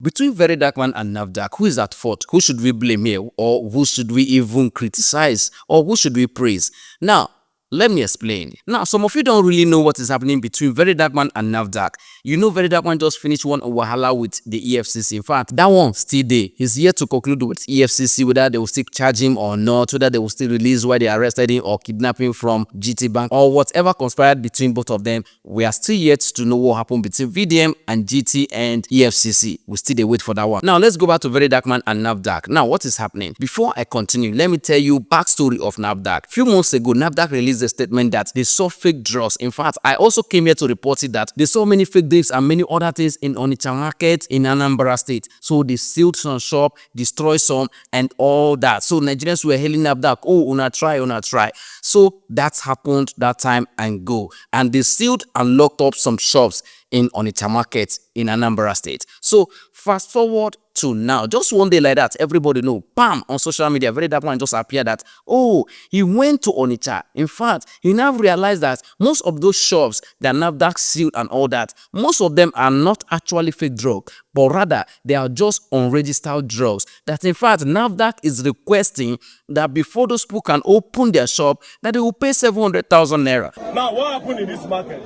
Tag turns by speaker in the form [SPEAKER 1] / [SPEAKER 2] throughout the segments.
[SPEAKER 1] Between VeryDarkMan and NAFDAC, who is at fault? Who should we blame here? Or who should we even criticize? Or who should we praise? Now, let me explain. Now, some of you don't really know what is happening between VeryDarkMan and NAFDAC. You know VeryDarkMan just finished one wahala with the EFCC. In fact, that one still there. He's yet to conclude with EFCC whether they will still charge him or not, whether they will still release why they arrested him or kidnap him from GT Bank or whatever conspired between both of them. We are still yet to know what happened between VDM and GT and EFCC. We still wait for that one. Now, let's go back to VeryDarkMan and NAFDAC. Now, what is happening? Before I continue, let me tell you backstory of NAFDAC. A few months ago, NAFDAC released a statement that they saw fake drugs. In fact, I also came here to report it that they saw many fake drugs and many other things in Onitsha market in Anambra State. So they sealed some shop, destroyed some, and all that. So Nigerians were hailing NAFDAC, oh, una try. So that's happened that time and go. And they sealed and locked up some shops in Onitsha market in Anambra State. So fast forward to now, just one day like that, everybody know, bam, on social media, VeryDarkMan just appeared that, oh, he went to Onitsha. In fact, he now realized that most of those shops that NAFDAC sealed and all that, most of them are not actually fake drugs, but rather they are just unregistered drugs. That in fact, NAFDAC is requesting that before those people can open their shop, that they will pay 700,000 naira.
[SPEAKER 2] Now, what happened in this market?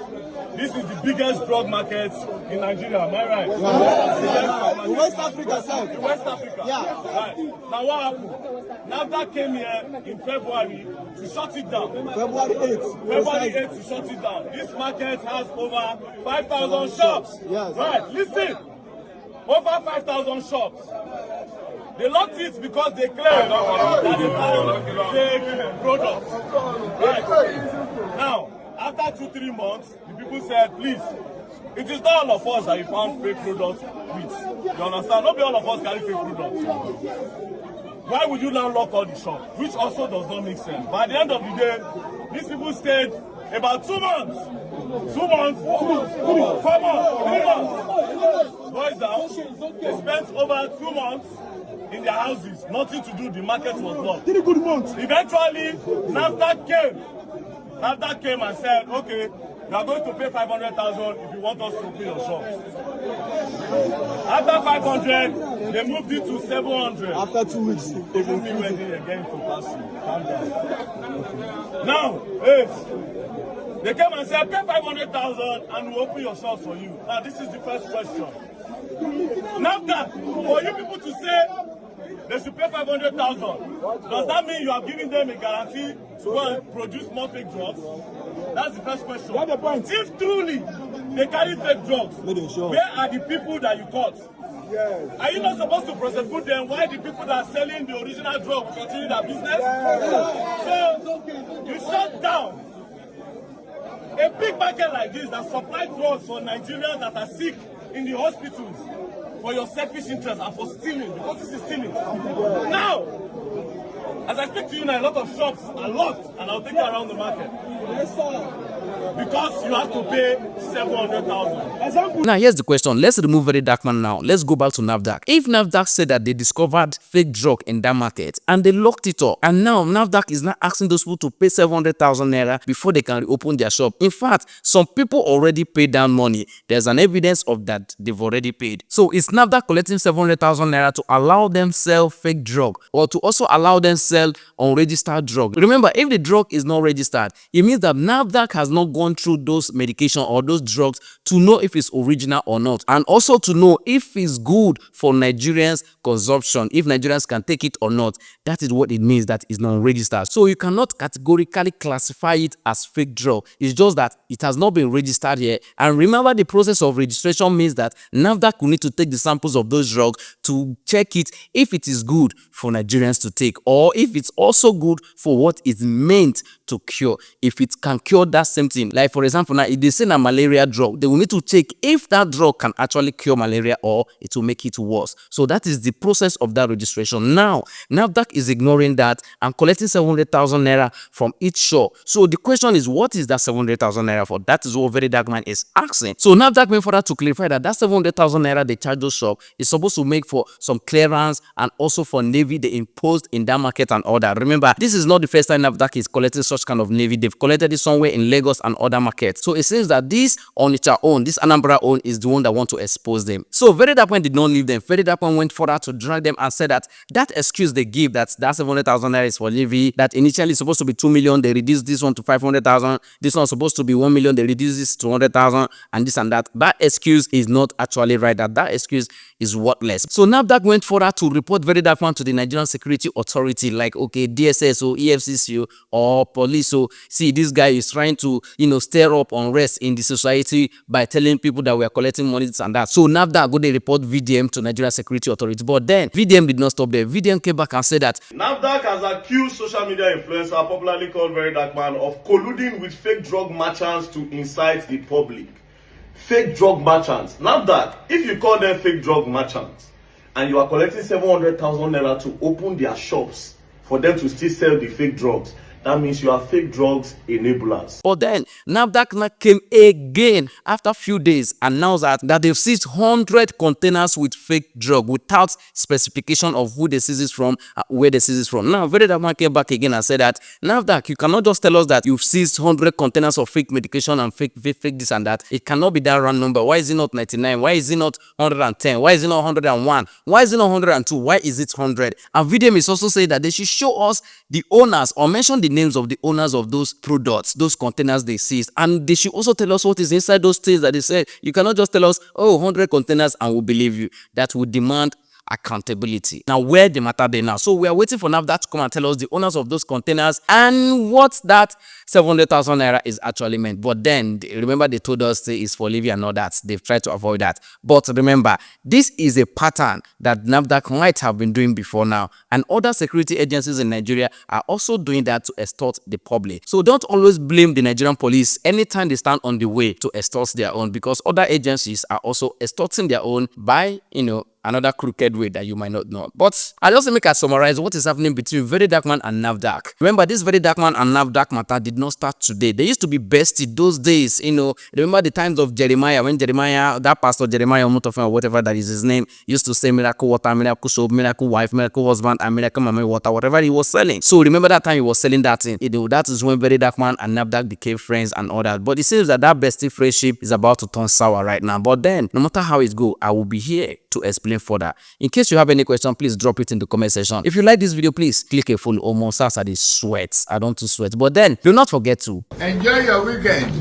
[SPEAKER 2] This is the biggest drug market in Nigeria, am I right?
[SPEAKER 3] Yeah. In West Africa, sir.
[SPEAKER 2] In West Africa?
[SPEAKER 3] Yeah.
[SPEAKER 2] Right. Now what happened? NAFDAC came here in February to shut it down.
[SPEAKER 3] February 8th.
[SPEAKER 2] February 8th to shut it down. This market has over 5,000 shops.
[SPEAKER 3] Yes.
[SPEAKER 2] Right, listen. Over 5,000 shops. They locked it because they claim that they found fake products. Right. Now, after 2-3 months, the people said, please, it is not all of us that you found fake products with. You understand? Not all of us carry fake products. Why would you now lock all the shops? Which also does not make sense. But at the end of the day, these people stayed about 2 months. 2 months, 4 months, 3 months. Boys down, they spent over 2 months in their houses. Nothing to do, the market was locked. 3 good months. Eventually, NAFDAC came and said, okay, you are going to pay 500,000 if you want us to open your shop. After 500, they moved it to 700.
[SPEAKER 3] After 2 weeks,
[SPEAKER 2] Even me went in again to pass you. Calm down. Now, they came and said, pay 500,000 and we'll open your shop for you. Now, this is the first question. NAFDAC, for you people to say they should pay 500,000, does that mean you are giving them a guarantee to go and produce more fake drugs? That's the first question. If truly they carry fake drugs, where are the people that you caught? Yes. Are you not supposed to prosecute them? Why the people that are selling the original drug will continue their business? Yes. So you shut down a big market like this that supplies drugs for Nigerians that are sick in the hospitals for your selfish interest and for stealing, because this is stealing. Now, as I speak to you now, a lot of shops are locked and I'll take you around the market. Because you have to pay 700,000.
[SPEAKER 1] Now, here's the question. Let's remove VeryDarkMan now. Let's go back to NAFDAC. If NAFDAC said that they discovered fake drug in that market and they locked it up, and now NAFDAC is not asking those people to pay 700,000 naira before they can reopen their shop. In fact, some people already paid down money. There's an evidence of that they've already paid. So is NAFDAC collecting 700,000 naira to allow them sell fake drug or to also allow them sell unregistered drug? Remember, if the drug is not registered, it means that NAFDAC has not gone through those medication or those drugs to know if it's original or not, and also to know if it's good for Nigerians consumption, if Nigerians can take it or not. That is what it means that it's not registered. So you cannot categorically classify it as fake drug. It's just that it has not been registered yet. And remember, the process of registration means that NAFDAC will need to take the samples of those drugs to check it if it is good for Nigerians to take, or if it's also good for what it's meant to cure, if it can cure that same thing. Like for example, now if they say a malaria drug, they will need to check if that drug can actually cure malaria or it will make it worse. So that is the process of that registration. Now, NAFDAC is ignoring that and collecting 700,000 naira from each shop. So the question is, what is that 700,000 naira for? That is what VeryDarkMan is asking. So NAFDAC went further to clarify that 700,000 naira they charge those shops is supposed to make for some clearance and also for navy they imposed in that market and all that. Remember, this is not the first time NAFDAC is collecting such kind of navy. They've collected it somewhere in Lagos and and other markets. So it seems that this Onitsha own, this Anambra own, is the one that want to expose them. So VeryDarkMan did not leave them. VeryDarkMan went further to drag them and said that excuse they give, that 700,000 naira is for Levy, that initially supposed to be 2 million, they reduced this one to 500,000, this one supposed to be 1 million, they reduced this to 200,000, and this and that. That excuse is not actually right. That excuse is worthless. So NAFDAC went further to report VeryDarkMan to the Nigerian Security Authority, like, okay, DSS or EFCC or police. So see, this guy is trying to, stir up unrest in the society by telling people that we are collecting money and that. So NAFDAC go they report VDM to Nigerian Security Authority. But then VDM did not stop there. VDM came back and said that
[SPEAKER 2] NAFDAC has accused social media influencer, popularly called VeryDarkMan, of colluding with fake drug merchants to incite the public. Fake drug merchants. NAFDAC, if you call them fake drug merchants and you are collecting 700,000 naira to open their shops for them to still sell the fake drugs, that means you are fake drugs enablers.
[SPEAKER 1] But then NAFDAC came again after a few days, announced that they've seized 100 containers with fake drug without specification of who they seize it from, where they seize it from. Now VeryDarkMan came back again and said that NAFDAC, you cannot just tell us that you've seized 100 containers of fake medication and fake this and that. It cannot be that round number. Why is it not 99? Why is it not 110? Why is it not 101? Why is it not 102? Why is it 100? And VDM is also saying that they should show us the owners or mention the names of the owners of those products, those containers they seized, and they should also tell us what is inside those things that they said. You cannot just tell us, oh, 100 containers and we'll believe you. That would demand accountability. Now, where the matter they now? So we are waiting for NAFDAC to come and tell us the owners of those containers and what that 700,000 naira is actually meant. But then remember, they told us it's for Levy and all that. They've tried to avoid that. But remember, this is a pattern that NAFDAC might have been doing before now, and other security agencies in Nigeria are also doing that to extort the public. So don't always blame the Nigerian police anytime they stand on the way to extort their own, because other agencies are also extorting their own by, another crooked way that you might not know. But I just make a summarize what is happening between VeryDarkMan and NAFDAC. Remember, this VeryDarkMan and NAFDAC matter did not start today. They used to be besties those days. Remember the times of Jeremiah, when Jeremiah, that pastor Jeremiah or whatever that is his name, used to say miracle water, miracle soap, miracle wife, miracle husband, and miracle mama water, whatever he was selling. So remember that time he was selling that thing. That is when VeryDarkMan and NAFDAC became friends and all that. But it seems that bestie friendship is about to turn sour right now. But then, no matter how it go, I will be here to explain further. In case you have any question, please drop it in the comment section. If you like this video, please click a follow. Almost as I sweat. I don't sweat. But then do not forget to
[SPEAKER 4] enjoy your weekend.